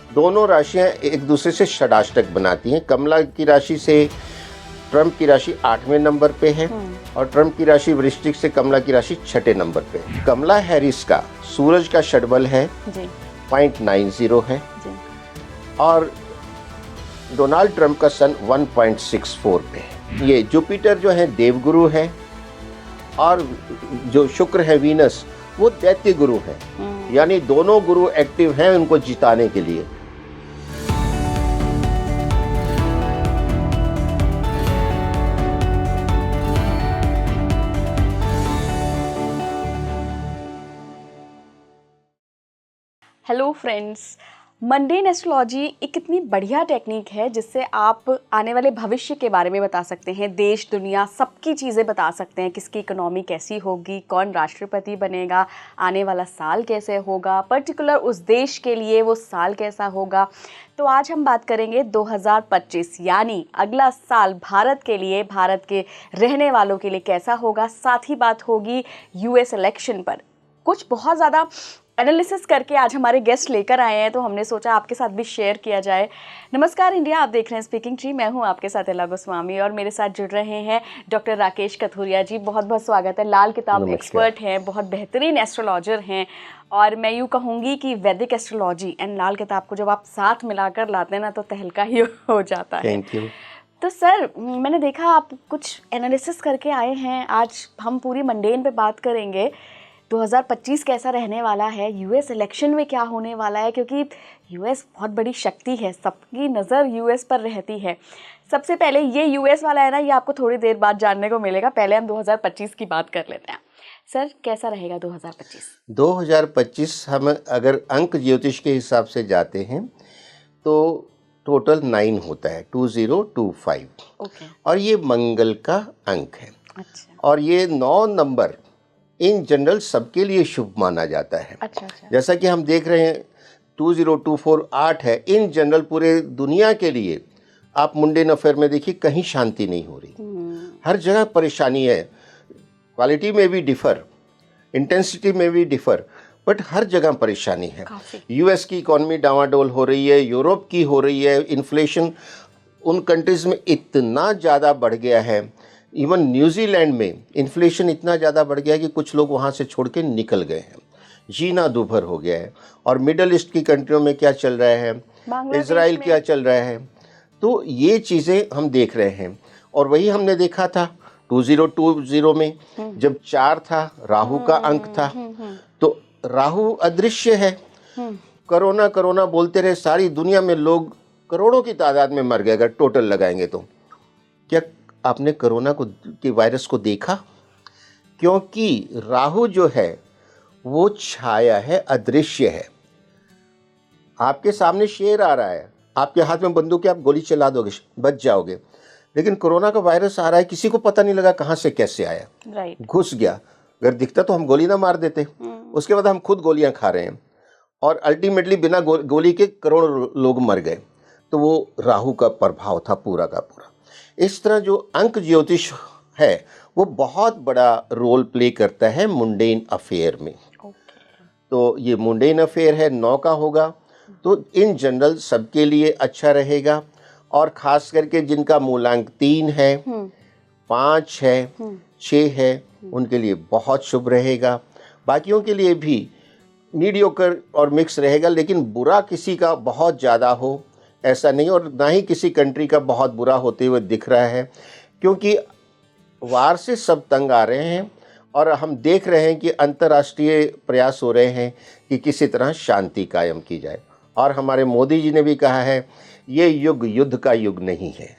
दोनों राशियां एक दूसरे से षडाष्टक बनाती हैं। कमला की राशि से ट्रम्प की राशि 8वें नंबर पे है और ट्रम्प की राशि वृश्चिक से कमला की राशि 6ठे नंबर पे है। कमला हैरिस का सूरज का षडबल है जी। 0.90 है जी। और डोनाल्ड ट्रम्प का सन 1.64 पे है। ये जुपिटर जो है देवगुरु है और जो शुक्र है वीनस वो दैत्य गुरु है, यानी दोनों गुरु एक्टिव हैं उनको जिताने के लिए। हेलो फ्रेंड्स, मंडेन एस्ट्रोलॉजी एक इतनी बढ़िया टेक्निक है जिससे आप आने वाले भविष्य के बारे में बता सकते हैं। देश दुनिया सबकी चीज़ें बता सकते हैं, किसकी इकोनॉमी कैसी होगी, कौन राष्ट्रपति बनेगा, आने वाला साल कैसे होगा, पर्टिकुलर उस देश के लिए वो साल कैसा होगा। तो आज हम बात करेंगे 2025 यानी अगला साल भारत के लिए, भारत के रहने वालों के लिए कैसा होगा। साथ ही बात होगी यूएस इलेक्शन पर। कुछ बहुत ज़्यादा एनालिसिस करके आज हमारे गेस्ट लेकर आए हैं, तो हमने सोचा आपके साथ भी शेयर किया जाए। नमस्कार इंडिया, आप देख रहे हैं स्पीकिंग ट्री। मैं हूं आपके साथ एला गोस्वामी और मेरे साथ जुड़ रहे हैं डॉक्टर राकेश कथुरिया जी। बहुत बहुत स्वागत है। लाल किताब एक्सपर्ट हैं, बहुत बेहतरीन एस्ट्रोलॉजर हैं और मैं यूँ कहूँगी कि वैदिक एस्ट्रोलॉजी एंड लाल किताब को जब आप साथ मिलाकर लाते हैं ना तो तहलका ही हो जाता है। Thank you. तो सर, मैंने देखा आप कुछ एनालिसिस करके आए हैं। आज हम पूरी मंडेन पे बात करेंगे 2025 कैसा रहने वाला है, यूएस इलेक्शन में क्या होने वाला है, क्योंकि यूएस बहुत बड़ी शक्ति है, सबकी नज़र यूएस पर रहती है। सबसे पहले ये यूएस वाला है ना, ये आपको थोड़ी देर बाद जानने को मिलेगा। पहले हम 2025 की बात कर लेते हैं। सर, कैसा रहेगा 2025? 2025 हम अगर अंक ज्योतिष के हिसाब से जाते हैं तो टोटल 9 होता है, 2025। ओके। और ये मंगल का अंक है। अच्छा। और ये 9 नंबर इन जनरल सबके लिए शुभ माना जाता है। अच्छा। जैसा कि हम देख रहे हैं 2024 8 है, इन जनरल पूरे दुनिया के लिए। आप मुंडेन अफेयर में देखिए, कहीं शांति नहीं हो रही, हर जगह परेशानी है। क्वालिटी में भी डिफर, इंटेंसिटी में भी डिफर, बट हर जगह परेशानी है। यूएस की इकॉनमी डावाडोल हो रही है, यूरोप की हो रही है, इन्फ्लेशन उन कंट्रीज में इतना ज़्यादा बढ़ गया है। इवन न्यूजीलैंड में इन्फ्लेशन इतना ज़्यादा बढ़ गया है कि कुछ लोग वहाँ से छोड़ के निकल गए हैं, जीना दूभर हो गया है। और मिडल ईस्ट की कंट्रियों में क्या चल रहा है, इजराइल क्या चल रहा है, तो ये चीज़ें हम देख रहे हैं। और वही हमने देखा था 2020 में जब 4 था, राहु का अंक था, तो राहु अदृश्य है। कोरोना कोरोना बोलते रहे, सारी दुनिया में लोग करोड़ों की तादाद में मर गए अगर टोटल लगाएंगे तो। क्या आपने कोरोना के वायरस को देखा? क्योंकि राहु जो है वो छाया है, अदृश्य है। आपके सामने शेर आ रहा है, आपके हाथ में बंदूक है, आप गोली चला दोगे, बच जाओगे। लेकिन कोरोना का वायरस आ रहा है, किसी को पता नहीं लगा कहाँ से कैसे आया, राइट। घुस गया। अगर दिखता तो हम गोली ना मार देते। उसके बाद हम खुद गोलियां खा रहे हैं और अल्टीमेटली बिना गोली के करोड़ों लोग मर गए। तो वो राहु का प्रभाव था पूरा का पूरा। इस तरह जो अंक ज्योतिष है वो बहुत बड़ा रोल प्ले करता है मुंडेन अफेयर में। तो ये मुंडेन अफेयर है, 9 का होगा, तो इन जनरल सबके लिए अच्छा रहेगा। और ख़ास करके जिनका मूलांक 3 है, 5 है, 6 है, उनके लिए बहुत शुभ रहेगा। बाकियों के लिए भी मीडियोकर और मिक्स रहेगा, लेकिन बुरा किसी का बहुत ज़्यादा हो ऐसा नहीं, और ना ही किसी कंट्री का बहुत बुरा होते हुए दिख रहा है। क्योंकि वार से सब तंग आ रहे हैं और हम देख रहे हैं कि अंतर्राष्ट्रीय प्रयास हो रहे हैं कि किसी तरह शांति कायम की जाए। और हमारे मोदी जी ने भी कहा है ये युग युद्ध का युग नहीं है,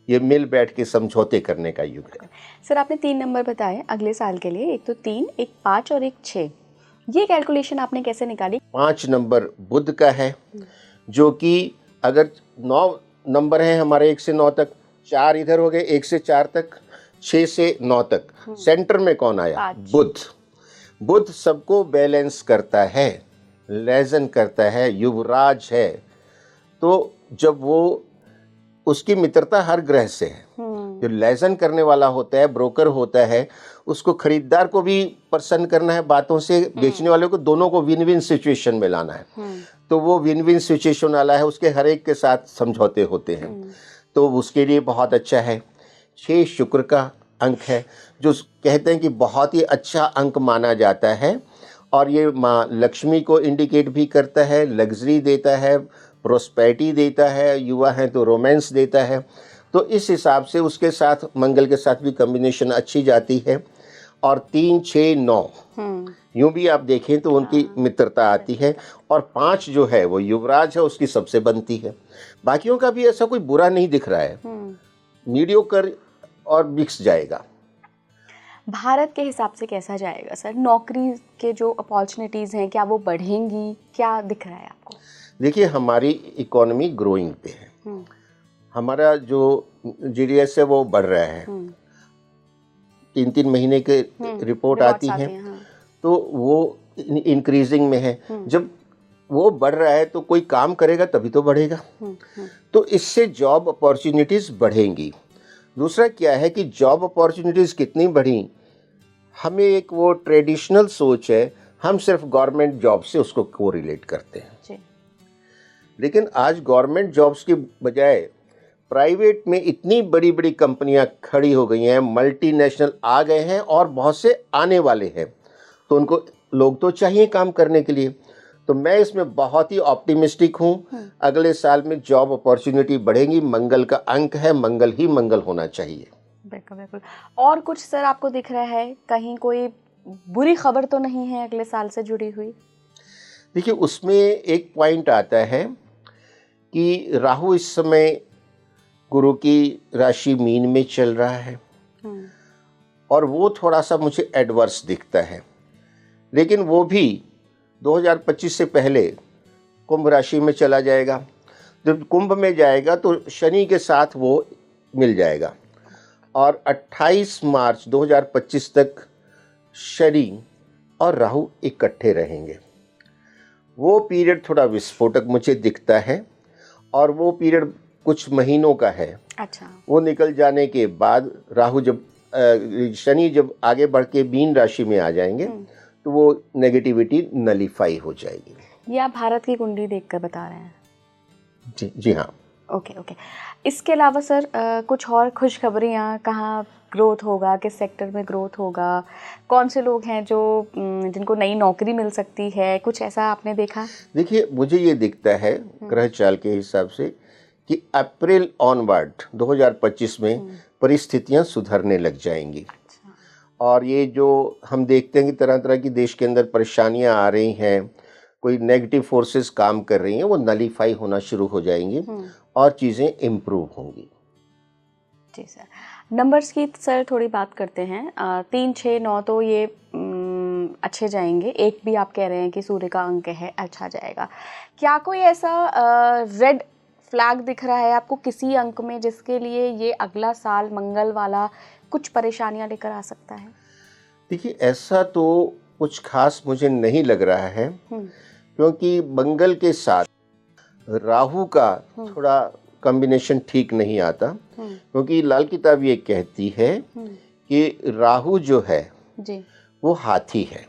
ये मिल बैठ के समझौते करने का युग है। सर, आपने 3 नंबर बताए अगले साल के लिए, एक तो 3, एक 5 और एक 6। ये कैलकुलेशन आपने कैसे निकाली? 5 नंबर बुध का है, जो कि अगर 9 नंबर है हमारे 1 से 9 तक, 4 इधर हो गए 1 से 4 तक, 6 से 9 तक, सेंटर में कौन आया? बुध। बुध सबको बैलेंस करता है, लेजन करता है, युवराज है। तो जब वो, उसकी मित्रता हर ग्रह से है, जो लेजन करने वाला होता है, ब्रोकर होता है, उसको खरीदार को भी प्रसन्न करना है बातों से, बेचने वाले को, दोनों को विन विन सिचुएशन में लाना है। तो वो विन विन सिचुएशन वाला है, उसके हर एक के साथ समझौते होते हैं, तो उसके लिए बहुत अच्छा है। 6 शुक्र का अंक है, जो कहते हैं कि बहुत ही अच्छा अंक माना जाता है, और ये माँ लक्ष्मी को इंडिकेट भी करता है, लग्जरी देता है, प्रोस्पेरिटी देता है, युवा हैं तो रोमांस देता है। तो इस हिसाब से उसके साथ मंगल के साथ भी कॉम्बिनेशन अच्छी जाती है। और 3, 6, 9 यूं भी आप देखें तो उनकी मित्रता आती है। और 5 जो है वो युवराज है, उसकी सबसे बनती है। बाकियों का भी ऐसा कोई बुरा नहीं दिख रहा है, मीडियोकर और मिक्स जाएगा। भारत के हिसाब से कैसा जाएगा सर? नौकरी के जो अपॉर्चुनिटीज़ हैं, क्या वो बढ़ेंगी? क्या दिख रहा है आपको? देखिए, हमारी इकोनॉमी ग्रोइंग पे है, हमारा जो जीडीएस है वो बढ़ रहा है, 3-3 महीने के रिपोर्ट आती हैं, तो वो इंक्रीजिंग में है। जब वो बढ़ रहा है तो कोई काम करेगा तभी तो बढ़ेगा, तो इससे जॉब अपॉर्चुनिटीज़ बढ़ेंगी। दूसरा क्या है कि जॉब अपॉर्चुनिटीज़ कितनी बढ़ी, हमें एक वो ट्रेडिशनल सोच है, हम सिर्फ गवर्नमेंट जॉब से उसको कोरिलेट करते हैं जी। लेकिन आज गवर्नमेंट जॉब्स की बजाय प्राइवेट में इतनी बड़ी बड़ी कंपनियां खड़ी हो गई हैं, मल्टीनेशनल आ गए हैं और बहुत से आने वाले हैं, तो उनको लोग तो चाहिए काम करने के लिए। तो मैं इसमें बहुत ही ऑप्टिमिस्टिक हूँ, अगले साल में जॉब अपॉर्चुनिटी बढ़ेंगी। मंगल का अंक है, मंगल ही मंगल होना चाहिए। बिल्कुल बिल्कुल। और कुछ सर आपको दिख रहा है, कहीं कोई बुरी खबर तो नहीं है अगले साल से जुड़ी हुई? देखिए, उसमें एक पॉइंट आता है कि राहु इस समय गुरु की राशि मीन में चल रहा है, और वो थोड़ा सा मुझे एडवर्स दिखता है, लेकिन वो भी 2025 से पहले कुंभ राशि में चला जाएगा। जब कुंभ में जाएगा तो शनि के साथ वो मिल जाएगा, और 28 मार्च 2025 तक शनि और राहु इकट्ठे रहेंगे। वो पीरियड थोड़ा विस्फोटक मुझे दिखता है, और वो पीरियड कुछ महीनों का है। अच्छा। वो निकल जाने के बाद राहु जब शनि जब आगे बढ़ के मीन राशि में आ जाएंगे तो वो नेगेटिविटी नलीफाई हो जाएगी। ये आप भारत की कुंडली देखकर बता रहे हैं? जी हाँ। Okay okay. इसके अलावा सर कुछ और खुशखबरियाँ, कहाँ ग्रोथ होगा, किस सेक्टर में ग्रोथ होगा, कौन से लोग हैं जो जिनको नई नौकरी मिल सकती है, कुछ ऐसा आपने देखा? देखिए, मुझे ये दिखता है ग्रह चाल के हिसाब से कि अप्रैल ऑनवर्ड 2025 में परिस्थितियां सुधरने लग जाएंगी। अच्छा। और ये जो हम देखते हैं कि तरह तरह की देश के अंदर परेशानियां आ रही हैं, कोई नेगेटिव फोर्सेस काम कर रही हैं, वो नलीफाई होना शुरू हो जाएंगी और चीज़ें इम्प्रूव होंगी। जी सर। नंबर्स की सर थोड़ी बात करते हैं। 3, 6, 9 तो ये अच्छे जाएंगे। 1 भी आप कह रहे हैं कि सूर्य का अंक है, अच्छा जाएगा। क्या कोई ऐसा रेड फ्लैग दिख रहा है आपको किसी अंक में जिसके लिए ये अगला साल मंगल वाला कुछ परेशानियां लेकर आ सकता है? देखिए, ऐसा तो कुछ खास मुझे नहीं लग रहा है, क्योंकि मंगल के साथ राहु का थोड़ा कॉम्बिनेशन ठीक नहीं आता, क्योंकि लाल किताब ये कहती है कि राहु जो है जी वो हाथी है,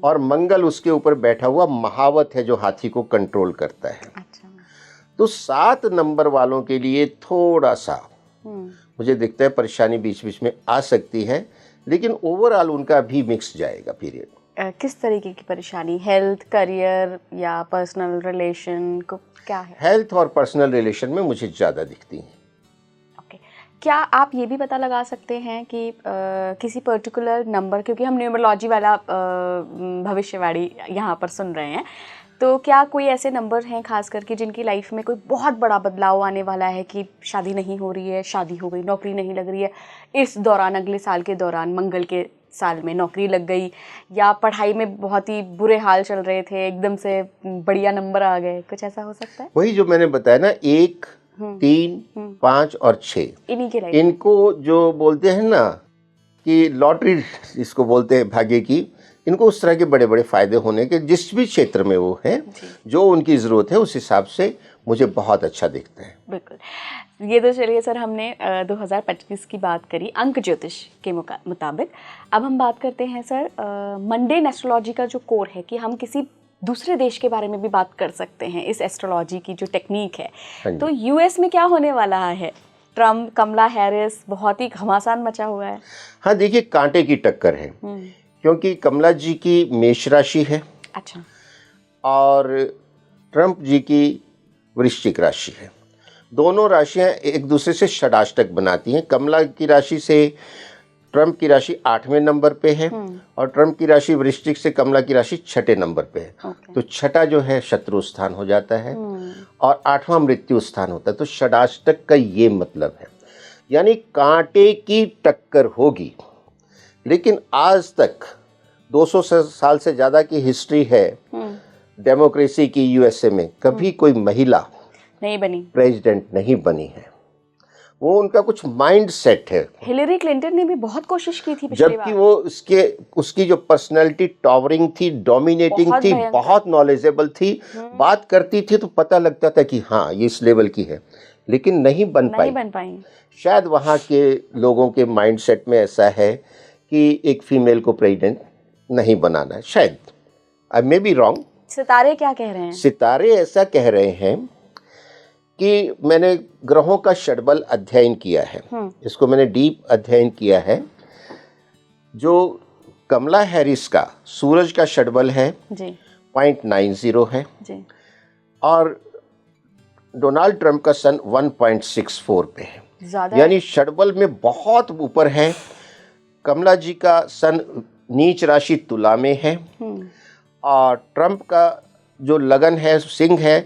और मंगल उसके ऊपर बैठा हुआ महावत है जो हाथी को कंट्रोल करता है। अच्छा। तो 7 नंबर वालों के लिए थोड़ा सा मुझे दिखता है परेशानी बीच बीच में आ सकती है, लेकिन ओवरऑल उनका भी मिक्स जाएगा पीरियड। किस तरीके की परेशानी? हेल्थ, करियर या पर्सनल रिलेशन को क्या है? हेल्थ और पर्सनल रिलेशन में मुझे ज़्यादा दिखती हैं। ओके। क्या आप ये भी पता लगा सकते हैं कि किसी पर्टिकुलर नंबर, क्योंकि हम न्यूमरोलॉजी वाला भविष्यवाणी यहाँ पर सुन रहे हैं, तो क्या कोई ऐसे नंबर हैं खास करके जिनकी लाइफ में कोई बहुत बड़ा बदलाव आने वाला है कि शादी नहीं हो रही है, शादी हो गई, नौकरी नहीं लग रही है, इस दौरान अगले साल के दौरान मंगल के साल में नौकरी लग गई, या पढ़ाई में बहुत ही बुरे हाल चल रहे थे, एकदम से बढ़िया नंबर आ गए, कुछ ऐसा हो सकता है? वही जो मैंने बताया ना, 1, 3, 5 और 6, इन्हीं के लाइफ इनको जो बोलते हैं ना कि लॉटरी इसको बोलते हैं भाग्य की, इनको उस तरह के बड़े बड़े फायदे होने के, जिस भी क्षेत्र में वो हैं, जो उनकी ज़रूरत है उस हिसाब से मुझे बहुत अच्छा दिखता है। बिल्कुल। ये तो चलिए सर, हमने 2025 की बात करी अंक ज्योतिष के मुताबिक। अब हम बात करते हैं सर मंडेन एस्ट्रोलॉजी का जो कोर है, कि हम किसी दूसरे देश के बारे में भी बात कर सकते हैं इस एस्ट्रोलॉजी की जो टेक्निक है। हाँ जी। तो यूएस में क्या होने वाला है? ट्रम्प, कमला हैरिस, बहुत ही घमासान मचा हुआ है। हाँ देखिए, कांटे की टक्कर है, क्योंकि कमला जी की मेष राशि है। अच्छा। और ट्रंप जी की वृश्चिक राशि है। दोनों राशियां एक दूसरे से षडाष्टक बनाती हैं। कमला की राशि से ट्रंप की राशि 8वें नंबर पे है, और ट्रंप की राशि वृश्चिक से कमला की राशि 6ठे नंबर पे है। तो छठा जो है शत्रु स्थान हो जाता है, और 8वां मृत्यु स्थान होता है। तो षडाष्टक का ये मतलब है, यानी कांटे की टक्कर होगी। लेकिन आज तक 200 साल से ज़्यादा की हिस्ट्री है डेमोक्रेसी की यूएसए में, कभी कोई महिला नहीं बनी, प्रेसिडेंट नहीं बनी है। वो उनका कुछ माइंड सेट है। हिलरी क्लिंटन ने भी बहुत कोशिश की थी पिछली जबकि वो उसकी जो पर्सनैलिटी टॉवरिंग थी, डोमिनेटिंग थी, बहुत नॉलेजेबल थी, बात करती थी तो पता लगता था कि हाँ ये इस लेवल की है, लेकिन नहीं बन पाई। शायद वहाँ के लोगों के माइंड सेट में ऐसा है कि एक फीमेल को प्रेसिडेंट नहीं बनाना है, शायद। आई मे बी रॉन्ग। सितारे क्या कह रहे हैं? सितारे ऐसा कह रहे हैं कि मैंने ग्रहों का षडबल अध्ययन किया है, इसको मैंने डीप अध्ययन किया है। जो कमला हैरिस का सूरज का षडबल है जी 0.90 है जी, और डोनाल्ड ट्रंप का सन 1.64 पे है, यानी षडबल में बहुत ऊपर है। कमला जी का सन नीच राशि तुला में है, और ट्रंप का जो लगन है सिंह है,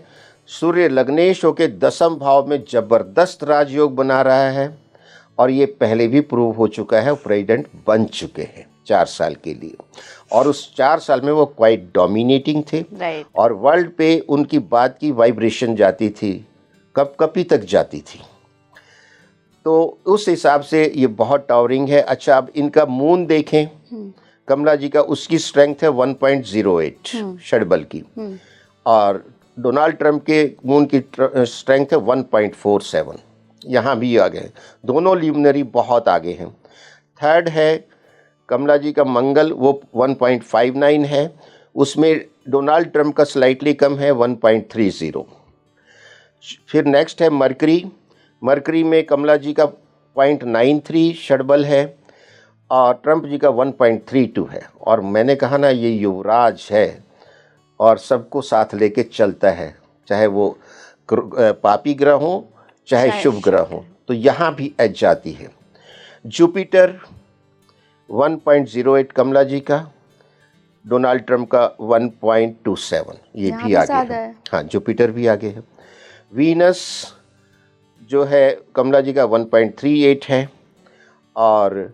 सूर्य लग्नेश होके 10वें भाव में जबरदस्त राजयोग बना रहा है, और ये पहले भी प्रूव हो चुका है, प्रेसिडेंट बन चुके हैं 4 साल के लिए, और उस 4 साल में वो क्वाइट डोमिनेटिंग थे। और वर्ल्ड पे उनकी बात की वाइब्रेशन जाती थी, कपकपी तक जाती थी। तो उस हिसाब से ये बहुत टावरिंग है। अच्छा, अब इनका मून देखें, कमला जी का उसकी स्ट्रेंथ है 1.08 षडबल की, और डोनाल्ड ट्रंप के मून की स्ट्रेंथ है 1.47। यहाँ भी आगे हैं, दोनों ल्यूमिनरी बहुत आगे हैं। थर्ड है कमला जी का मंगल, वो 1.59 है, उसमें डोनाल्ड ट्रंप का स्लाइटली कम है 1.30। फिर नेक्स्ट है मरकरी में कमला जी का 0.93 षडबल है, और ट्रंप जी का 1.32 है। और मैंने कहा ना, ये युवराज है और सबको साथ लेके चलता है, चाहे वो पापी ग्रह हो चाहे शुभ ग्रह हो। तो यहाँ भी एज जाती है। जुपिटर 1.08 कमला जी का, डोनाल्ड ट्रंप का 1.27, ये भी आगे है। हाँ, जुपिटर भी आगे है। वीनस जो है कमला जी का 1.38 है, और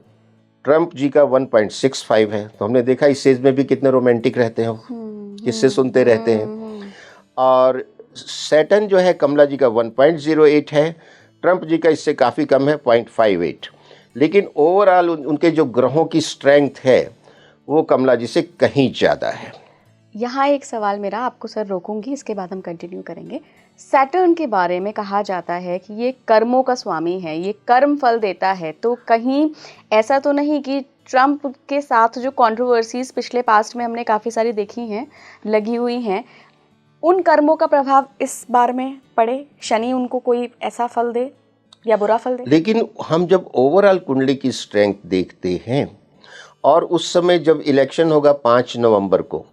ट्रंप जी का 1.65 है। तो हमने देखा इस एज में भी कितने रोमांटिक रहते हैं, किससे सुनते रहते हैं। और सैटर्न जो है कमला जी का 1.08 है, ट्रंप जी का इससे काफ़ी कम है 0.58। लेकिन ओवरऑल उनके जो ग्रहों की स्ट्रेंथ है वो कमला जी से कहीं ज़्यादा है। यहाँ एक सवाल मेरा, आपको सर रोकूंगी, इसके बाद हम कंटिन्यू करेंगे। सैटर्न के बारे में कहा जाता है कि ये कर्मों का स्वामी है, ये कर्म फल देता है। तो कहीं ऐसा तो नहीं कि ट्रंप के साथ जो कंट्रोवर्सीज पिछले पास्ट में हमने काफ़ी सारी देखी हैं, लगी हुई हैं, उन कर्मों का प्रभाव इस बार में पड़े, शनि उनको कोई ऐसा फल दे या बुरा फल दे? लेकिन हम जब ओवरऑल कुंडली की स्ट्रेंथ देखते हैं, और उस समय जब इलेक्शन होगा 5 नवंबर को,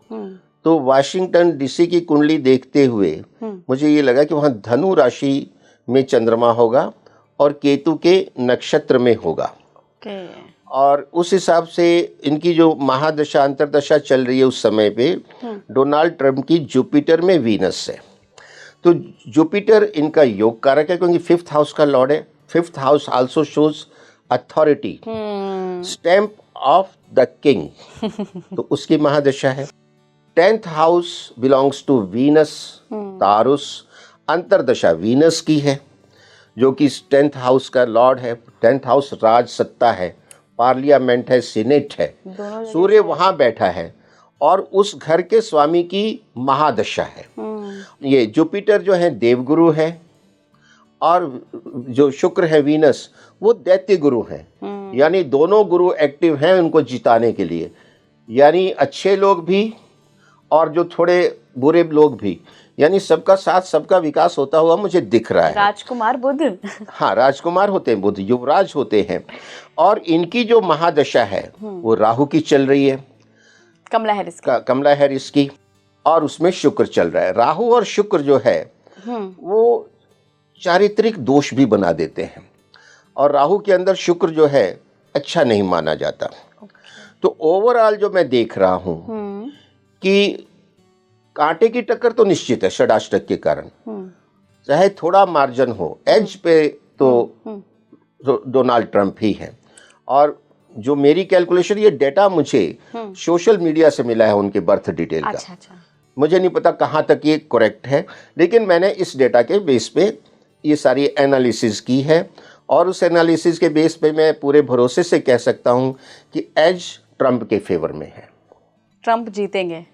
तो वाशिंगटन डीसी की कुंडली देखते हुए मुझे ये लगा कि वहाँ धनु राशि में चंद्रमा होगा और केतु के नक्षत्र में होगा। और उस हिसाब से इनकी जो महादशा अंतरदशा चल रही है उस समय पे, डोनाल्ड ट्रंप की जुपिटर में वीनस है। तो जुपिटर इनका योग कारक है, क्योंकि 5th हाउस का लॉर्ड है। 5th house also shows authority, stamp of the king, तो उसकी महादशा है। 10th house belongs to Venus, Taurus, अंतरदशा वीनस की है, जो कि 10th हाउस का लॉर्ड है। 10th हाउस राज सत्ता है, पार्लियामेंट है, सीनेट है। सूर्य वहाँ बैठा है, और उस घर के स्वामी की महादशा है। ये जुपिटर जो है देवगुरु है, और जो शुक्र है वीनस वो दैत्य गुरु हैं। यानी दोनों गुरु एक्टिव हैं उनको जिताने के लिए, यानी अच्छे लोग भी और जो थोड़े बुरे लोग भी, यानी सबका साथ सबका विकास होता हुआ मुझे दिख रहा है। राजकुमार बुध। हाँ, राजकुमार होते हैं बुध, युवराज होते हैं। और इनकी जो महादशा है वो राहु की चल रही है, कमला हैरिस की, और उसमें शुक्र चल रहा है। राहु और शुक्र जो है वो चारित्रिक दोष भी बना देते हैं, और राहु के अंदर शुक्र जो है अच्छा नहीं माना जाता। तो ओवरऑल जो मैं देख रहा हूं कि कांटे की टक्कर तो निश्चित है षडाष्टक के कारण, चाहे थोड़ा मार्जिन हो, एज पे तो डोनाल्ड ट्रंप ही है। और जो मेरी कैलकुलेशन, ये डेटा मुझे सोशल मीडिया से मिला है उनके बर्थ डिटेल का। अच्छा। मुझे नहीं पता कहाँ तक ये करेक्ट है, लेकिन मैंने इस डेटा के बेस पे ये सारी एनालिसिस की है, और उस एनालिसिस के बेस पे मैं पूरे भरोसे से कह सकता हूँ कि एज ट्रंप के फेवर में है। ट्रंप जीतेंगे?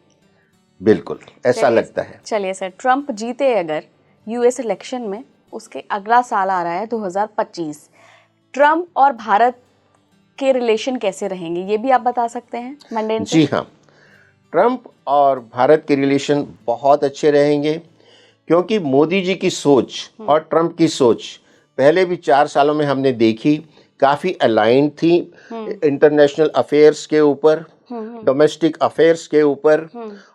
बिल्कुल ऐसा लगता है। चलिए सर, ट्रंप जीते अगर यूएस इलेक्शन में, उसके अगला साल आ रहा है 2025, ट्रंप और भारत के रिलेशन कैसे रहेंगे, ये भी आप बता सकते हैं मंडेन पे? जी हाँ, ट्रंप और भारत के रिलेशन बहुत अच्छे रहेंगे, क्योंकि मोदी जी की सोच और ट्रंप की सोच पहले भी 4 सालों में हमने देखी, काफ़ी अलाइंड थी इंटरनेशनल अफेयर्स के ऊपर, डोमेस्टिक अफेयर्स के ऊपर,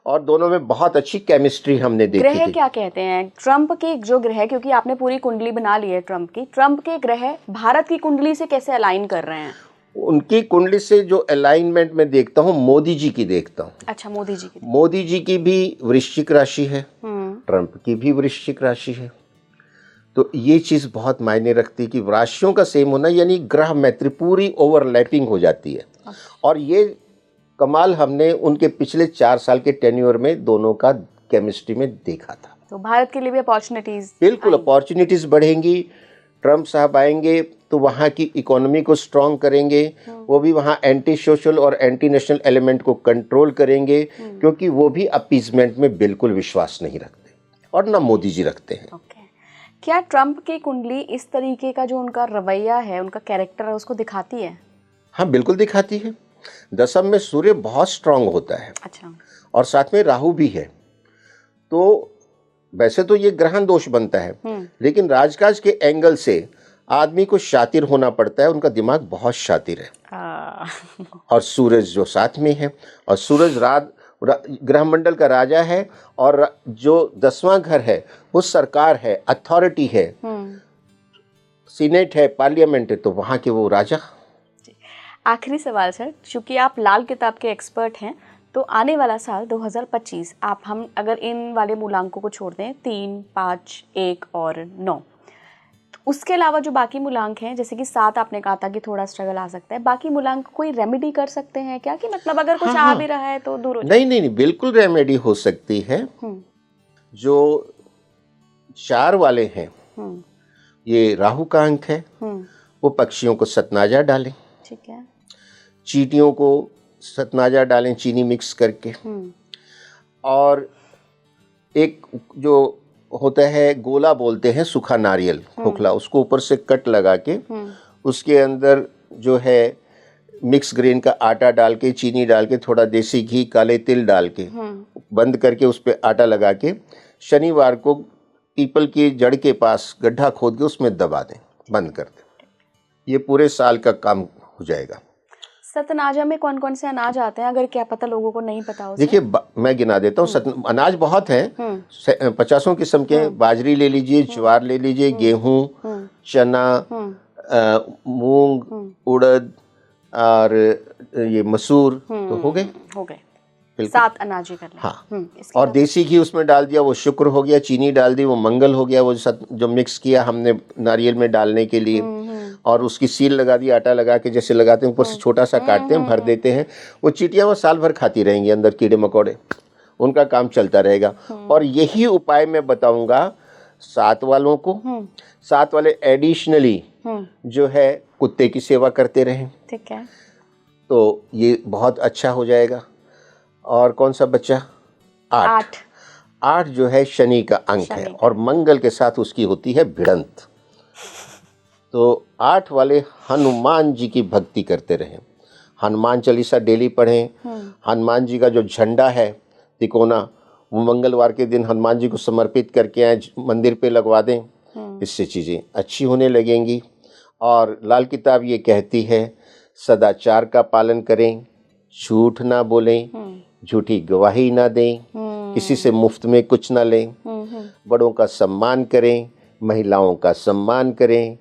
और दोनों में बहुत अच्छी केमिस्ट्री हमने देखी ग्रह थी। क्या कहते हैं ट्रंप के जो ग्रह, क्योंकि आपने पूरी कुंडली बना ली है ट्रंप की, ट्रंप के ग्रह भारत की कुंडली से कैसे अलाइन कर रहे हैं? उनकी कुंडली से जो अलाइनमेंट में देखता हूँ, मोदी जी की देखता हूँ। अच्छा, मोदी जी की भी वृश्चिक राशि है, ट्रंप की भी वृश्चिक राशि है। तो ये चीज़ बहुत मायने रखती है कि राशियों का सेम होना, यानी ग्रह मैत्री पूरी ओवरलैपिंग हो जाती है। और ये कमाल हमने उनके पिछले 4 साल के टेन्योर में दोनों का केमिस्ट्री में देखा था। तो भारत के लिए भी अपॉर्चुनिटीज, बिल्कुल अपॉर्चुनिटीज़ बढ़ेंगी। ट्रंप साहब आएंगे तो वहाँ की इकोनॉमी को स्ट्रॉन्ग करेंगे, वो भी वहाँ एंटी सोशल और एंटी नेशनल एलिमेंट को कंट्रोल करेंगे, क्योंकि वो भी अपीजमेंट में बिल्कुल विश्वास नहीं रखते, और ना मोदी जी रखते हैं। क्या ट्रंप की कुंडली इस तरीके का जो उनका रवैया है, उनका कैरेक्टर है, उसको दिखाती है? हाँ, बिल्कुल दिखाती है। दशम में सूर्य बहुत स्ट्रांग होता है। अच्छा। और साथ में राहु भी है, तो वैसे तो ये ग्रहण दोष बनता है, लेकिन राजकाज के एंगल से आदमी को शातिर होना पड़ता है, उनका दिमाग बहुत शातिर है। और सूरज जो साथ में है, और सूरज ग्रह मंडल का राजा है, और जो 10वां घर है वो सरकार है, अथॉरिटी है, सीनेट है, पार्लियामेंट है, तो वहाँ के वो राजा। आखिरी सवाल सर, चूंकि आप लाल किताब के एक्सपर्ट हैं, तो आने वाला साल 2025 हम अगर इन वाले मूलांकों को छोड़ दें, 3, 5, 1 और 9, उसके अलावा जो बाकी मूलांक हैं, जैसे कि 7 आपने कहा था कि थोड़ा स्ट्रगल आ सकता है, बाकी मूलांक कोई रेमेडी कर सकते हैं क्या, कि मतलब अगर कुछ आ भी रहा है तो दूर हो जाए? नहीं, बिल्कुल रेमेडी हो सकती है। जो 4 वाले हैं, ये राहु का अंक है, वो पक्षियों को सतनाजा डालें। ठीक है। चींटियों को सतनाजा डालें चीनी मिक्स करके। और एक जो होता है गोला बोलते हैं, सूखा नारियल खोखला, उसको ऊपर से कट लगा के उसके अंदर जो है मिक्स ग्रेन का आटा डाल के, चीनी डाल के, थोड़ा देसी घी, काले तिल डाल के बंद करके उस पर आटा लगा के शनिवार को पीपल की जड़ के पास गड्ढा खोद के उसमें दबा दें, बंद कर दें। ये पूरे साल का काम हो जाएगा। सतनाजा में कौन कौन से अनाज आते हैं, अगर क्या पता लोगों को नहीं पता हो? देखिए, मैं गिना देता हूँ। अनाज बहुत हैं, 50 किस्म के। बाजरी ले लीजिए, ज्वार ले लीजिए, गेहूँ, चना, मूंग, उड़द और ये मसूर, तो हो गए 7 अनाज कर लें। हाँ। और देसी घी उसमें डाल दिया, वो शुक्र हो गया। चीनी डाल दी, वो मंगल हो गया। वो जो मिक्स किया हमने नारियल में डालने के लिए, और उसकी सील लगा दी, आटा लगा के जैसे लगाते हैं, ऊपर से छोटा सा काटते हैं, भर देते हैं। वो चींटियां वो साल भर खाती रहेंगी, अंदर कीड़े मकोड़े, उनका काम चलता रहेगा। और यही उपाय मैं बताऊंगा 7 वालों को। 7 वाले एडिशनली जो है कुत्ते की सेवा करते रहें। ठीक है। तो ये बहुत अच्छा हो जाएगा। और कौन सा बच्चा? 8। 8 जो है शनि का अंक है और मंगल के साथ उसकी होती है भिड़ंत। तो 8 वाले हनुमान जी की भक्ति करते रहें, हनुमान चालीसा डेली पढ़ें। हनुमान जी का जो झंडा है तिकोना, वो मंगलवार के दिन हनुमान जी को समर्पित करके आए, मंदिर पे लगवा दें। इससे चीज़ें अच्छी होने लगेंगी। और लाल किताब ये कहती है सदाचार का पालन करें, झूठ ना बोलें, झूठी गवाही ना दें, किसी से मुफ्त में कुछ ना लें, बड़ों का सम्मान करें, महिलाओं का सम्मान करें,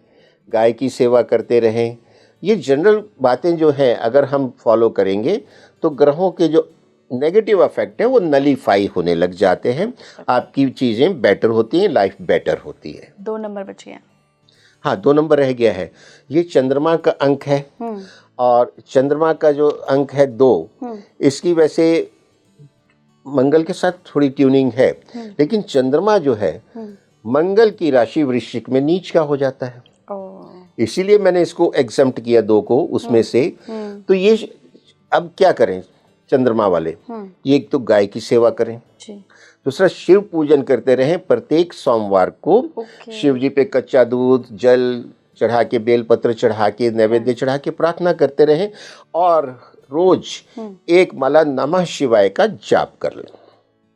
गाय की सेवा करते रहें। ये जनरल बातें जो हैं अगर हम फॉलो करेंगे तो ग्रहों के जो नेगेटिव इफेक्ट है वो नलीफाई होने लग जाते हैं, आपकी चीज़ें बेटर होती हैं, लाइफ बेटर होती है। 2 नंबर बचे हैं। हाँ, 2 नंबर रह गया है। ये चंद्रमा का अंक है और चंद्रमा का जो अंक है 2, इसकी वैसे मंगल के साथ थोड़ी ट्यूनिंग है, लेकिन चंद्रमा जो है मंगल की राशि वृश्चिक में नीच का हो जाता है। इसीलिए मैंने इसको एग्जम्प्ट किया 2 को उसमें से। तो ये अब क्या करें चंद्रमा वाले, ये एक तो गाय की सेवा करें, दूसरा शिव पूजन करते रहें। प्रत्येक सोमवार को शिव जी पे कच्चा दूध जल चढ़ा के, बेलपत्र चढ़ा के, नैवेद्य चढ़ा के प्रार्थना करते रहें और रोज एक माला नमः शिवाय का जाप कर लें।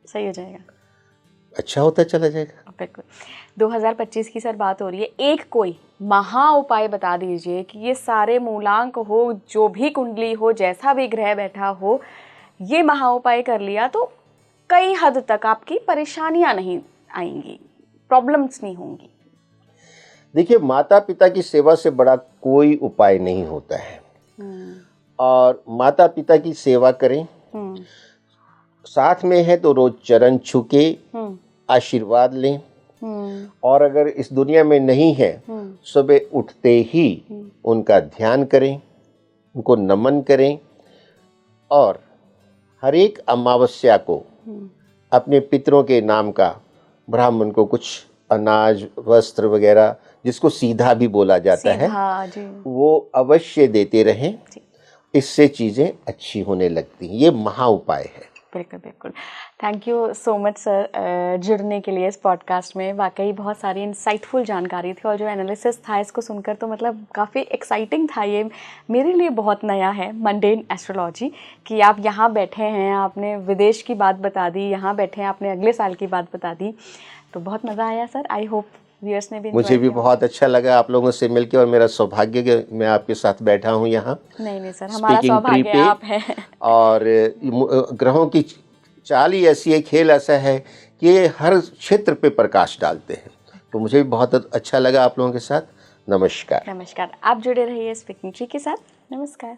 सही हो जाएगा, अच्छा होता चला जाएगा। बिल्कुल। 2025 की सर बात हो रही है, एक कोई महा उपाय बता दीजिए कि ये सारे मूलांक हो, जो भी कुंडली हो, जैसा भी ग्रह बैठा हो, ये महा उपाय कर लिया तो कई हद तक आपकी परेशानियां नहीं आएंगी, प्रॉब्लम्स नहीं होंगी। देखिए, माता पिता की सेवा से बड़ा कोई उपाय नहीं होता है। और माता पिता की सेवा करें, साथ में है तो रोज चरण छू के आशीर्वाद लें। और अगर इस दुनिया में नहीं है, सुबह उठते ही उनका ध्यान करें, उनको नमन करें और हर एक अमावस्या को अपने पितरों के नाम का ब्राह्मण को कुछ अनाज वस्त्र वगैरह, जिसको सीधा भी बोला जाता है, वो अवश्य देते रहें। इससे चीज़ें अच्छी होने लगती हैं। ये महा उपाय है। बिल्कुल बिल्कुल। Thank you so much sir जुड़ने के लिए इस पॉडकास्ट में। वाकई बहुत सारी इंसाइटफुल जानकारी थी और जो एनालिसिस था इसको सुनकर तो मतलब काफ़ी एक्साइटिंग था। ये मेरे लिए बहुत नया है मंडेन एस्ट्रोलॉजी, कि आप यहाँ बैठे हैं, आपने विदेश की बात बता दी, यहाँ बैठे हैं आपने अगले साल की बात बता दी, तो बहुत मज़ा आया सर। आई होप व्यूअर्स ने भी। मुझे भी बहुत अच्छा लगा आप लोगों से मिलकर और मेरा सौभाग्य कि मैं आपके साथ बैठा हूँ यहाँ। नहीं सर, हमारा सौभाग्य आप हैं। और ग्रहों की चाल ही ऐसी है, खेल ऐसा है कि ये हर क्षेत्र पे प्रकाश डालते हैं। तो मुझे भी बहुत अच्छा लगा आप लोगों के साथ। नमस्कार। नमस्कार। आप जुड़े रहिए स्पीकिंग ट्री के साथ। नमस्कार।